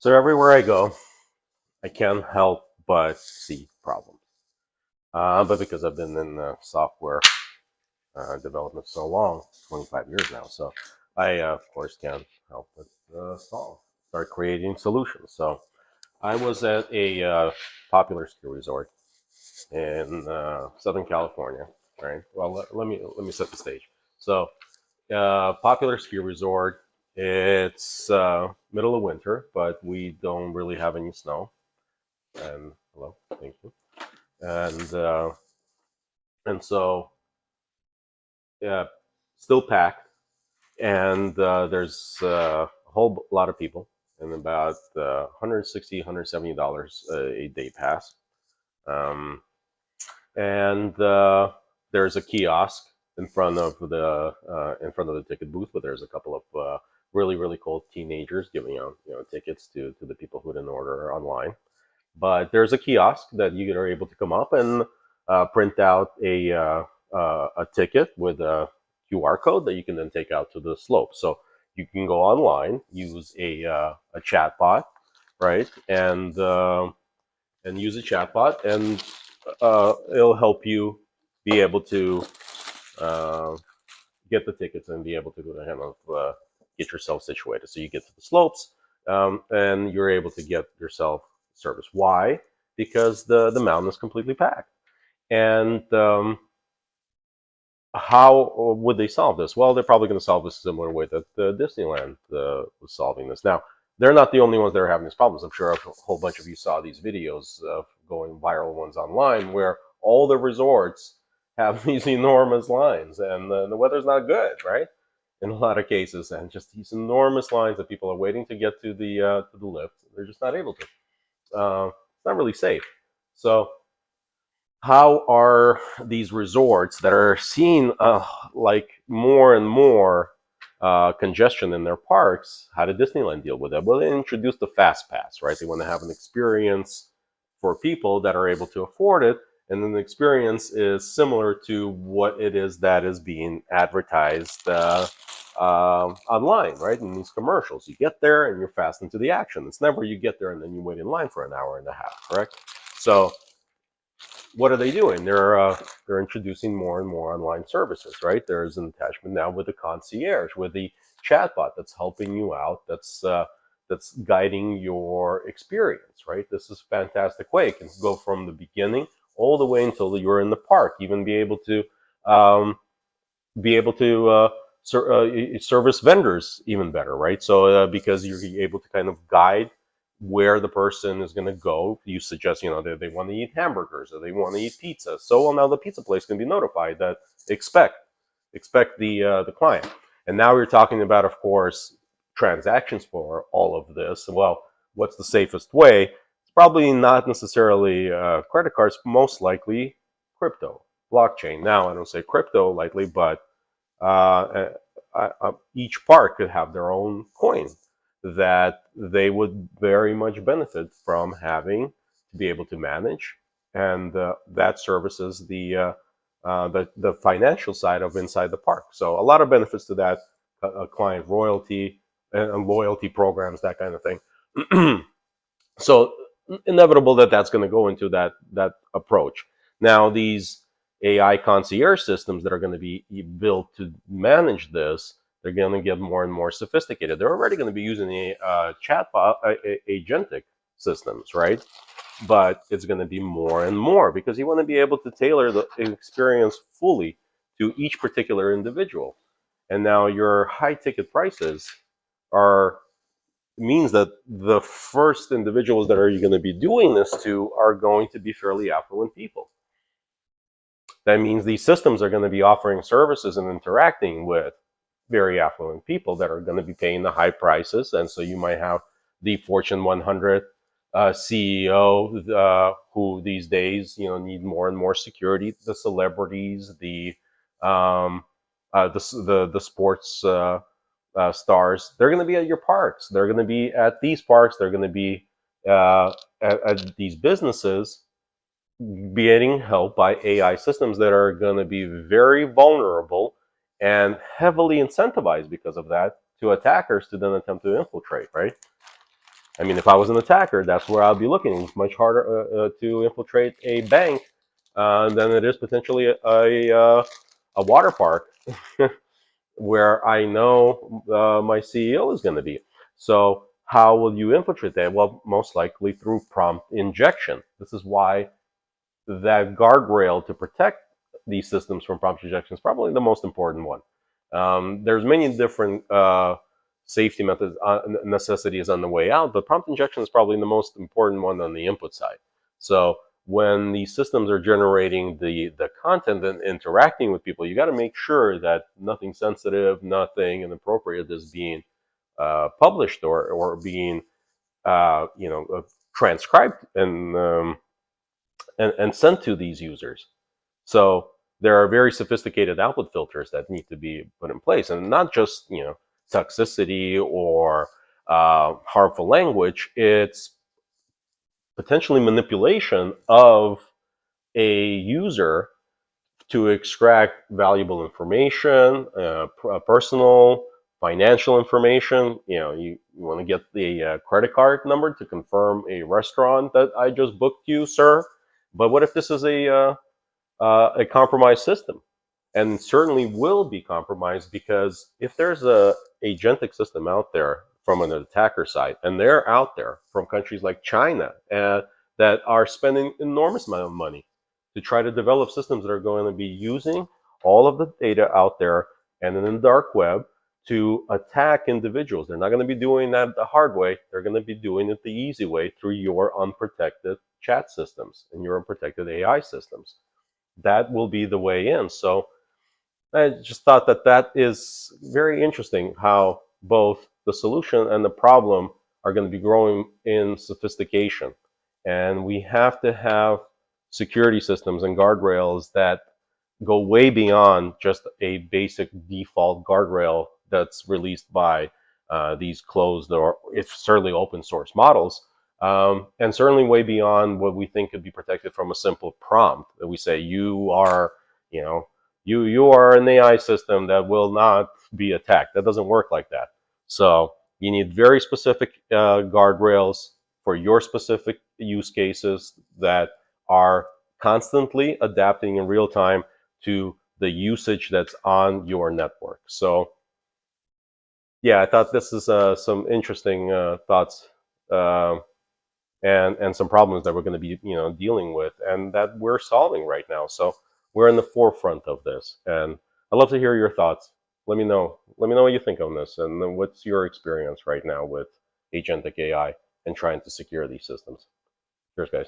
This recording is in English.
So everywhere I go, I can't help but see problems. But because I've been in software development so long, 25 years now, so I, of course, can't help but start creating solutions. So I was at a popular ski resort in Southern California, right? Well, let me set the stage. So, popular ski resort. It's middle of winter, but we don't really have any snow. And hello, thank you. And so, yeah, still packed, and there's a whole lot of people, and about 160, $170 a day pass. Um, and there's a kiosk in front of the ticket booth, but there's a couple of really cool teenagers giving out tickets to the people who didn't order online. But there's a kiosk that you are able to come up and print out a ticket with a QR code that you can then take out to the slope. So you can go online, use a chatbot, right, and use a chatbot, and it'll help you be able to uh, get the tickets and be able to go to kind of get yourself situated. So you get to the slopes, and you're able to get yourself service. Why? Because the mountain is completely packed. And how would they solve this? Well, they're probably going to solve this a similar way that Disneyland was solving this. Now, they're not the only ones that are having these problems. I'm sure a whole bunch of you saw these videos of going viral ones online where all the resorts have these enormous lines, and the weather's not good, right? In a lot of cases, and just these enormous lines that people are waiting to get to the lift. They're just not able to. It's not really safe. So how are these resorts that are seeing like more and more congestion in their parks? How did Disneyland deal with that? Well, they introduced the fast pass, right? They want to have an experience for people that are able to afford it, and then the experience is similar to what it is that is being advertised online, right? In these commercials, you get there and you're fast into the action. It's never you get there and then you wait in line for an hour and a half, correct? So what are they doing? They're introducing more and more online services, right? There's an attachment now with the concierge, with the chatbot that's helping you out, that's guiding your experience, right? This is a fantastic way. It can go from the beginning all the way until you're in the park. Even um, be able to service vendors even better, right? So because you're able to kind of guide where the person is going to go. You suggest, they want to eat hamburgers or they want to eat pizza. So well, now the pizza place can be notified that expect the client. And now we're talking about, of course, transactions for all of this. Well, what's the safest way? It's probably not necessarily credit cards. Most likely crypto, blockchain. Now I don't say crypto lightly, but uh, each park could have their own coin that they would very much benefit from having to be able to manage, and that services the financial side of inside the park. So a lot of benefits to that, client royalty and loyalty programs, that kind of thing. So inevitable that that's going to go into that approach. Now these AI concierge systems that are going to be built to manage this, they're going to get more and more sophisticated. They're already going to be using the chatbot agentic systems, right? But it's going to be more and more because you want to be able to tailor the experience fully to each particular individual. And now your high ticket prices are means that the first individuals that are you going to be doing this to are going to be fairly affluent people. That means these systems are going to be offering services and interacting with very affluent people that are going to be paying the high prices. And so you might have the Fortune 100 CEO who these days need more and more security. The celebrities, the sports stars, they're going to be at your parks. They're going to be at these parks. They're going to be at these businesses getting help by AI systems that are going to be very vulnerable and heavily incentivized because of that to attackers to then attempt to infiltrate, right? I mean, if I was an attacker, that's where I'd be looking. It's much harder to infiltrate a bank than it is potentially a water park where I know my CEO is going to be. So how will you infiltrate that? Well, most likely through prompt injection. This is why that guardrail to protect these systems from prompt injection is probably the most important one. There's many different safety methods, necessities on the way out, but prompt injection is probably the most important one on the input side. So when these systems are generating the content and interacting with people, you got to make sure that nothing sensitive, nothing inappropriate is being published or being transcribed and sent to these users. So there are very sophisticated output filters that need to be put in place, and not just toxicity or harmful language. It's potentially manipulation of a user to extract valuable information, personal, financial information. You want to get the credit card number to confirm a restaurant that I just booked you, sir. But what if this is a compromised system? And certainly will be compromised, because if there's a agentic system out there from an attacker side, and they're out there from countries like China that are spending enormous amount of money to try to develop systems that are going to be using all of the data out there and in the dark web to attack individuals. They're not going to be doing that the hard way. They're going to be doing it the easy way through your unprotected chat systems and your unprotected AI systems. That will be the way in. So I just thought that that is very interesting, how both the solution and the problem are going to be growing in sophistication. And we have to have security systems and guardrails that go way beyond just a basic default guardrail that's released by these closed or if certainly open source models, and certainly way beyond what we think could be protected from a simple prompt that we say you are, you know, you are an AI system that will not be attacked. That doesn't work like that. So you need very specific guardrails for your specific use cases that are constantly adapting in real time to the usage that's on your network. So yeah, I thought this is some interesting thoughts, uh, and some problems that we're going to be dealing with and that we're solving right now. So we're in the forefront of this, and I'd love to hear your thoughts. Let me know what you think on this, and then what's your experience right now with agentic AI and trying to secure these systems. Cheers, guys.